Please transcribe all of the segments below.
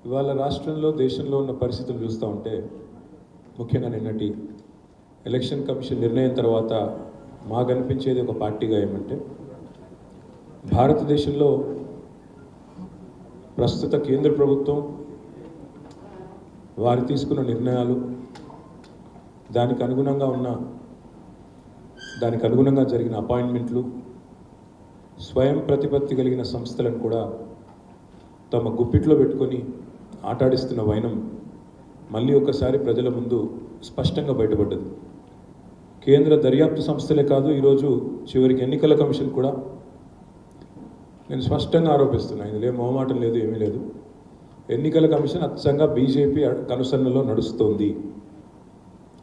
ఇవాళ రాష్ట్రంలో దేశంలో ఉన్న పరిస్థితులు చూస్తూ ఉంటే ముఖ్యంగా నిన్నటి ఎలక్షన్ కమిషన్ నిర్ణయం తర్వాత మాకు అనిపించేది ఒక పార్టీగా ఏమంటే భారతదేశంలో ప్రస్తుత కేంద్ర ప్రభుత్వం వారు తీసుకున్న నిర్ణయాలు దానికి అనుగుణంగా జరిగిన అపాయింట్మెంట్లు స్వయం ప్రతిపత్తి కలిగిన సంస్థలను కూడా తమ గుప్పిట్లో పెట్టుకొని ఆటాడిస్తున్న వైనం మళ్ళీ ఒకసారి ప్రజల ముందు స్పష్టంగా బయటపడ్డది. కేంద్ర దర్యాప్తు సంస్థలే కాదు, ఈరోజు చివరికి ఎన్నికల కమిషన్ కూడా నేను స్పష్టంగా ఆరోపిస్తున్నాను, ఇందులో మొహమాటం లేదు, ఏమీ లేదు. ఎన్నికల కమిషన్ అచ్చంగా బీజేపీ కనుసన్నలో నడుస్తోంది.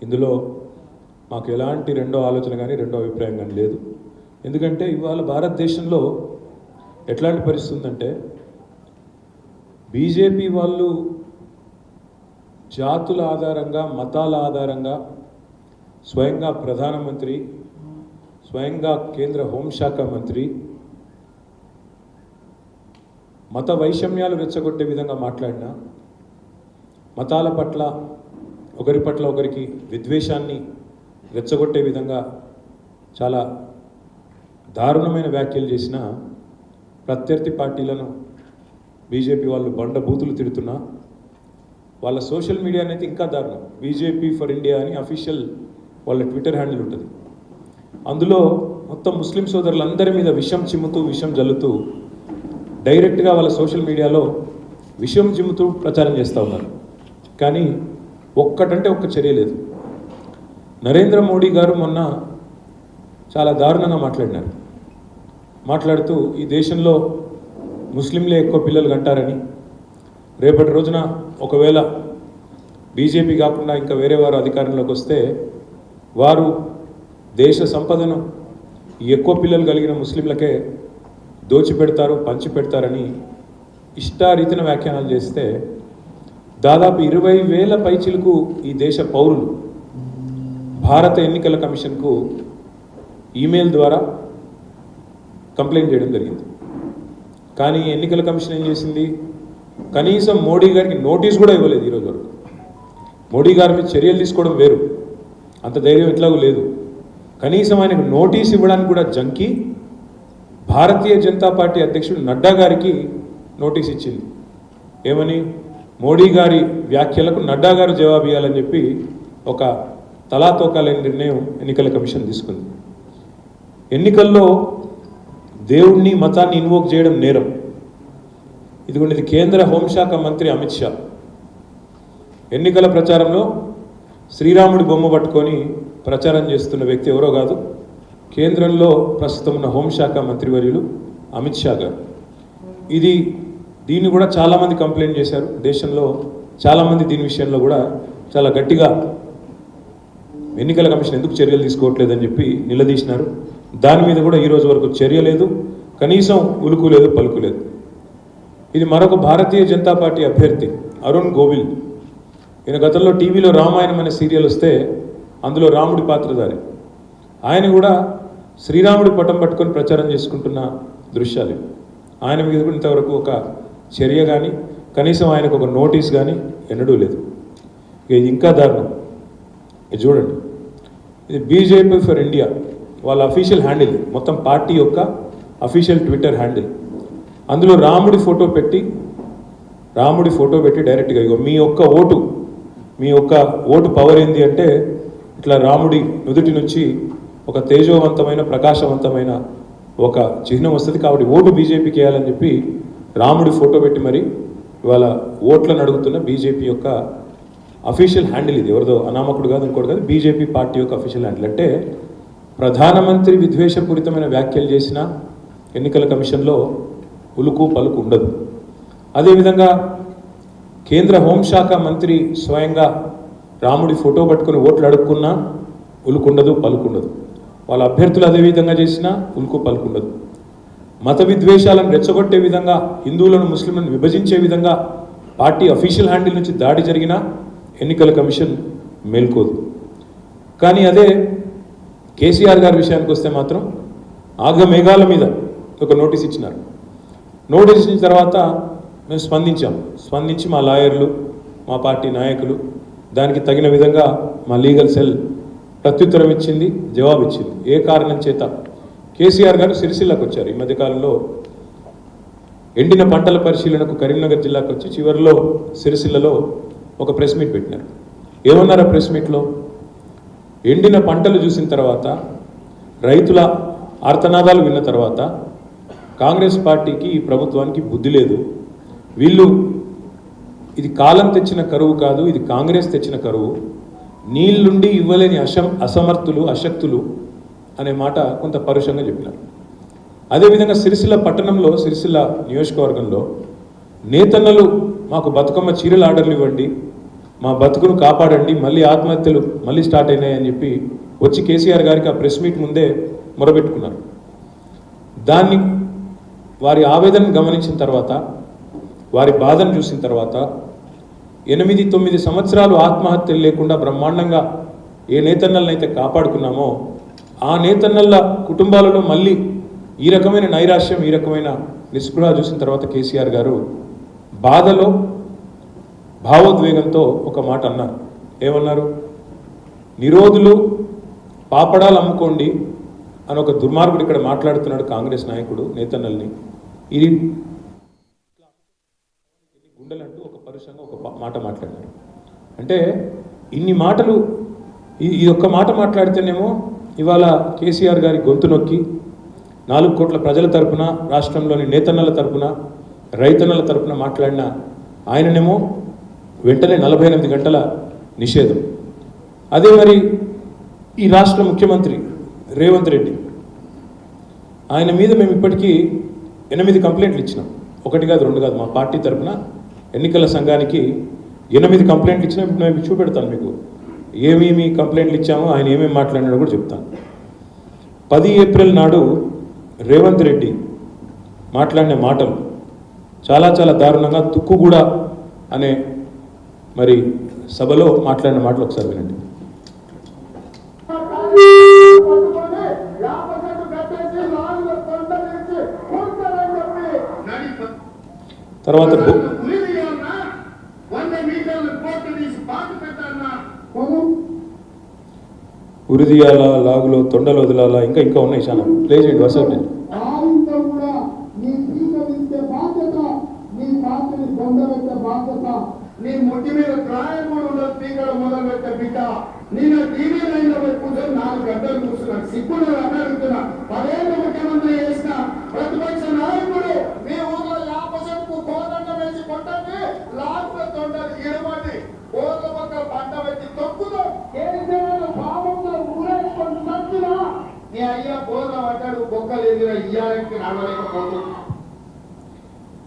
ఇందులో మాకు ఎలాంటి రెండో ఆలోచన కానీ రెండో అభిప్రాయం కానీ లేదు. ఎందుకంటే ఇవాళ భారతదేశంలో ఎట్లాంటి పరిస్థితి ఉందంటే బీజేపీ వాళ్ళు జాతుల ఆధారంగా మతాల ఆధారంగా స్వయంగా ప్రధానమంత్రి, స్వయంగా కేంద్ర హోంశాఖ మంత్రి మత వైషమ్యాలు రెచ్చగొట్టే విధంగా మాట్లాడినా, మతాల పట్ల ఒకరి పట్ల ఒకరికి విద్వేషాన్ని రెచ్చగొట్టే విధంగా చాలా దారుణమైన వ్యాఖ్యలు చేసిన ప్రత్యర్థి పార్టీలను బీజేపీ వాళ్ళు బండబూతులు తిడుతున్నా, వాళ్ళ సోషల్ మీడియా అనేది ఇంకా దారుణం. బీజేపీ ఫర్ ఇండియా అని అఫీషియల్ వాళ్ళ ట్విట్టర్ హ్యాండిల్ ఉంటుంది. అందులో మొత్తం ముస్లిం సోదరులందరి మీద విషం చిమ్ముతూ విషం జల్లుతూ డైరెక్ట్గా వాళ్ళ సోషల్ మీడియాలో విషం చిమ్ముతూ ప్రచారం చేస్తూ ఉన్నారు. కానీ ఒక్కటంటే ఒక్క చర్య లేదు. నరేంద్ర మోడీ గారు మొన్న చాలా దారుణంగా మాట్లాడుతూ ఈ దేశంలో ముస్లింలే ఎక్కువ పిల్లలు కంటారని, రేపటి రోజున ఒకవేళ బీజేపీ కాకుండా ఇంకా వేరే వారు అధికారంలోకి వస్తే వారు దేశ సంపదను ఎక్కువ పిల్లలు కలిగిన ముస్లింలకే దోచిపెడతారు, పంచిపెడతారని ఇష్టారీతిన వ్యాఖ్యానాలు చేస్తే దాదాపు 20,000 పైచిలకు ఈ దేశ పౌరులు భారత ఎన్నికల కమిషన్కు ఈమెయిల్ ద్వారా కంప్లైంట్ చేయడం జరిగింది. కానీ ఎన్నికల కమిషన్ ఏం చేసింది? కనీసం మోడీ గారికి నోటీస్ కూడా ఇవ్వలేదు. ఈరోజు వరకు మోడీ గారి మీద చర్యలు తీసుకోవడం వేరు, అంత ధైర్యం ఎట్లాగూ లేదు. కనీసం ఆయనకు నోటీస్ ఇవ్వడానికి కూడా జంకి భారతీయ జనతా పార్టీ అధ్యక్షుడు నడ్డా గారికి నోటీస్ ఇచ్చింది. ఏమని? మోడీ గారి వ్యాఖ్యలకు నడ్డా గారు జవాబు ఇవ్వాలని చెప్పి ఒక తలాతోకాలేని నిర్ణయం ఎన్నికల కమిషన్ తీసుకుంది. ఎన్నికల్లో దేవుణ్ణి మతాన్ని ఇన్వోక్ చేయడం నేరం. ఇదిగోండి, కేంద్ర హోంశాఖ మంత్రి అమిత్ షా ఎన్నికల ప్రచారంలో శ్రీరాముడి బొమ్మ పట్టుకొని ప్రచారం చేస్తున్న వ్యక్తి ఎవరో కాదు, కేంద్రంలో ప్రస్తుతం ఉన్న హోంశాఖ మంత్రివర్యులు అమిత్ షా గారు. దీన్ని కూడా చాలామంది కంప్లైంట్ చేశారు. దేశంలో చాలామంది దీని విషయంలో కూడా చాలా గట్టిగా ఎన్నికల కమిషన్ ఎందుకు చర్యలు తీసుకోవట్లేదని చెప్పి నిలదీసినారు. దాని మీద కూడా ఈరోజు వరకు చర్య లేదు, కనీసం ఉలుకు లేదు, పలుకు లేదు. ఇది మరొక భారతీయ జనతా పార్టీ అభ్యర్థి అరుణ్ గోవిల్. ఈయన గతంలో టీవీలో రామాయణం అనే సీరియల్ వస్తే అందులో రాముడి పాత్రధారి. ఆయన కూడా శ్రీరాముడి పటం పట్టుకొని ప్రచారం చేసుకుంటున్న దృశ్యాలు. ఆయన మీద కూడా ఇంతవరకు ఒక చర్య కానీ కనీసం ఆయనకు ఒక నోటీస్ కానీ ఎన్నడూ లేదు. ఇది ఇంకా దారుణం. ఇది చూడండి, ఇది బీజేపీ ఫర్ ఇండియా వాళ్ళ అఫీషియల్ హ్యాండిల్, మొత్తం పార్టీ యొక్క అఫీషియల్ ట్విట్టర్ హ్యాండిల్. అందులో రాముడి ఫోటో పెట్టి డైరెక్ట్గా ఇగో మీ యొక్క ఓటు పవర్ ఏంది అంటే ఇట్లా రాముడి నుదుటి నుంచి ఒక తేజోవంతమైన ప్రకాశవంతమైన ఒక చిహ్నం వస్తుంది, కాబట్టి ఓటు బీజేపీకి వేయాలని చెప్పి రాముడి ఫోటో పెట్టి మరి ఇవాళ ఓట్లను అడుగుతున్న బీజేపీ యొక్క అఫీషియల్ హ్యాండిల్. ఇది ఎవరిదో అనామకుడు కాదు, ఇంకోటి కాదు, బీజేపీ పార్టీ యొక్క అఫీషియల్ హ్యాండిల్. అంటే ప్రధానమంత్రి విద్వేషపూరితమైన వ్యాఖ్యలు చేసిన ఎన్నికల కమిషన్లో ఉలుకు పలుకు ఉండదు. అదేవిధంగా కేంద్ర హోంశాఖ మంత్రి స్వయంగా రాముడి ఫోటో పట్టుకుని ఓట్లు అడుక్కున్నా ఉలుకుండదు, పలుకుండదు. వాళ్ళ అభ్యర్థులు అదేవిధంగా చేసినా ఉలుకు పలుకుండదు. మత విద్వేషాలను రెచ్చగొట్టే విధంగా, హిందువులను ముస్లింలను విభజించే విధంగా పార్టీ అఫీషియల్ హ్యాండిల్ నుంచి దాడి జరిగినా ఎన్నికల కమిషన్ మేల్కోదు. కానీ అదే కేసీఆర్ గారి విషయానికి వస్తే మాత్రం ఆగమేఘాల మీద ఒక నోటీస్ ఇచ్చినారు. నోటీస్ ఇచ్చిన తర్వాత మేము స్పందించి మా లాయర్లు మా పార్టీ నాయకులు దానికి తగిన విధంగా మా లీగల్ సెల్ ప్రత్యుత్తరం ఇచ్చింది, జవాబు ఇచ్చింది. ఏ కారణం చేత కేసీఆర్ గారు సిరిసిల్లకు వచ్చారు. ఈ మధ్యకాలంలో ఎండిన పంటల పరిశీలనకు కరీంనగర్ జిల్లాకు వచ్చి చివరిలో సిరిసిల్లలో ఒక ప్రెస్ మీట్ పెట్టినారు. ఏమన్నారు ఆ ప్రెస్ మీట్లో? ఎండిన పంటలు చూసిన తర్వాత, రైతుల ఆర్తనాదాలు విన్న తర్వాత కాంగ్రెస్ పార్టీకి ఈ ప్రభుత్వానికి బుద్ధి లేదు, వీళ్ళు ఇది కాలం తెచ్చిన కరువు కాదు, ఇది కాంగ్రెస్ తెచ్చిన కరువు, నీళ్ళుండి ఇవ్వలేని అసమర్థులు అశక్తులు అనే మాట కొంత పరుషంగా చెప్పినారు. అదేవిధంగా సిరిసిల్ల పట్టణంలో, సిరిసిల్ల నియోజకవర్గంలో నేతన్నలు మాకు బతుకమ్మ చీరల ఆర్డర్లు ఇవ్వండి, మా బతుకును కాపాడండి, మళ్ళీ ఆత్మహత్యలు మళ్ళీ స్టార్ట్ అయినాయని చెప్పి వచ్చి కేసీఆర్ గారికి ఆ ప్రెస్ మీట్ ముందే మొరబెట్టుకున్నారు. దాన్ని వారి ఆవేదనను గమనించిన తర్వాత, వారి బాధను చూసిన తర్వాత 8-9 సంవత్సరాలు ఆత్మహత్యలు లేకుండా బ్రహ్మాండంగా ఏ నేతన్నలనైతే కాపాడుకున్నామో ఆ నేతన్నల కుటుంబాలలో మళ్ళీ ఈ రకమైన నైరాశ్యం, ఈ రకమైన నిస్పృహ చూసిన తర్వాత కేసీఆర్ గారు బాధలో భావోద్వేగంతో ఒక మాట అన్నారు. ఏమన్నారు? నిరోధులు పాపడాలు అమ్ముకోండి అని ఒక దుర్మార్గుడు ఇక్కడ మాట్లాడుతున్నాడు కాంగ్రెస్ నాయకుడు నేతన్నల్ని. ఇది గుండెలంటూ ఒక పరుషంగా ఒక మాట మాట్లాడారు. అంటే ఇన్ని మాటలు, ఈ ఒక్క మాట మాట్లాడితేనేమో ఇవాళ కేసీఆర్ గారి గొంతు నొక్కి 4 కోట్ల ప్రజల తరపున, రాష్ట్రంలోని నేతన్నల తరపున, రైతన్నల తరపున మాట్లాడిన ఆయననేమో వెంటనే 48 గంటల నిషేధం. అదే మరి ఈ రాష్ట్ర ముఖ్యమంత్రి రేవంత్ రెడ్డి, ఆయన మీద మేము ఇప్పటికీ 8 కంప్లైంట్లు ఇచ్చినాం. 1 కాదు 2 కాదు, మా పార్టీ తరపున ఎన్నికల సంఘానికి 8 కంప్లైంట్లు ఇచ్చినా. మేము చూపెడతాను మీకు ఏమేమి కంప్లైంట్లు ఇచ్చామో, ఆయన ఏమేమి మాట్లాడినాడో కూడా చెప్తాను. 10 ఏప్రిల్ నాడు రేవంత్ రెడ్డి మాట్లాడిన మాటలు చాలా చాలా దారుణంగా, తుక్కుగూడ అనే మరి సభలో మాట్లాడిన మాటలు ఒకసారి వినండి. తర్వాత ఉరిదియాల, లాగులో తొండలు వదలాల, ఇంకా ఉన్నాయి చాలా. ప్లే చేయండి వరుస. నీ ముట్టి మీద ప్రాయం కూడా ఉండదు, పీకడం మొదలు పెట్టే బిడ్డ. నేను టీవీ లైన్లో కూర్చొని 4 గంటలు కూర్చున్నాను. సిగ్గులు అని అడుగుతున్నా. 10 ఏళ్ళు ముఖ్యమంత్రి చేసిన ప్రతిపక్ష నాయకుడు మీ ఊర్లో 50 కోదండ వేసి కొట్టండి, లాగుల తొండలు ఇడవండి, ఊర్ల పక్కన పంట పెట్టి తొక్కుతాం. కేసీఆర్ పాపంలో ఊరేసుకొని నచ్చినా నీ అయ్యా బోధన పడ్డాడు, బొక్కలు ఎదిరా ఇయ్యాలకి నడవలేకపోతుంది.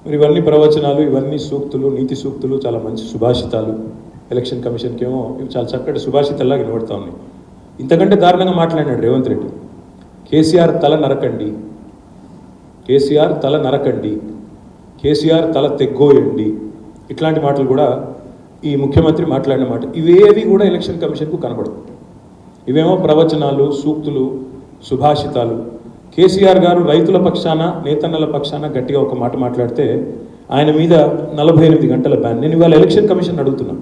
మరి ఇవన్నీ ప్రవచనాలు, ఇవన్నీ సూక్తులు, నీతి సూక్తులు, చాలా మంచి సుభాషితాలు. ఎలక్షన్ కమిషన్కి ఏమో ఇవి చాలా చక్కటి సుభాషితాల్లా వినబడతా ఉన్నాయి. ఇంతకంటే దారుణంగా మాట్లాడినాడు రేవంత్ రెడ్డి. కేసీఆర్ తల నరకండి, కేసీఆర్ తల నరకండి, కేసీఆర్ తల తెగ్గోయండి, ఇట్లాంటి మాటలు కూడా ఈ ముఖ్యమంత్రి మాట్లాడిన మాట. ఇవేవి కూడా ఎలక్షన్ కమిషన్కు కనబడదు. ఇవేమో ప్రవచనాలు, సూక్తులు, సుభాషితాలు. కేసీఆర్ గారు రైతుల పక్షాన, నేతన్నల పక్షాన గట్టిగా ఒక మాట మాట్లాడితే ఆయన మీద 48 గంటల బ్యాన్. నేను ఇవాళ ఎలక్షన్ కమిషన్ అడుగుతున్నా,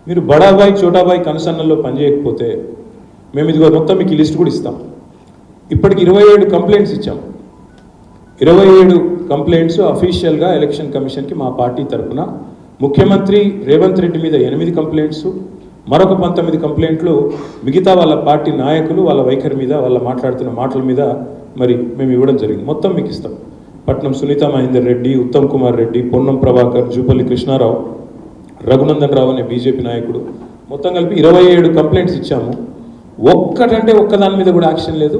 మీరు బడాబాయి చోటాబాయి కనుసన్నల్లో పనిచేయకపోతే మేము ఇదిగో మొత్తం మీకు లిస్ట్ కూడా ఇస్తాం. ఇప్పటికి 27 కంప్లైంట్స్ ఇచ్చాం. 27 కంప్లైంట్స్ అఫీషియల్గా ఎలక్షన్ కమిషన్కి మా పార్టీ తరఫున. ముఖ్యమంత్రి రేవంత్ రెడ్డి మీద 8 కంప్లైంట్స్, మరొక 19 కంప్లైంట్లు మిగతా వాళ్ళ పార్టీ నాయకులు వాళ్ళ వైఖరి మీద, వాళ్ళ మాట్లాడుతున్న మాటల మీద మరి మేము ఇవ్వడం జరిగింది. మొత్తం మీకు ఇస్తాం. పట్నం సునీతా మహేందర్ రెడ్డి, ఉత్తమ్ కుమార్ రెడ్డి, పొన్నం ప్రభాకర్, జూపల్లి కృష్ణారావు, రఘునందన్ రావు అనే బీజేపీ నాయకుడు, మొత్తం కలిపి 27 కంప్లైంట్స్ ఇచ్చాము. ఒక్కటంటే ఒక్కదాని మీద కూడా యాక్షన్ లేదు.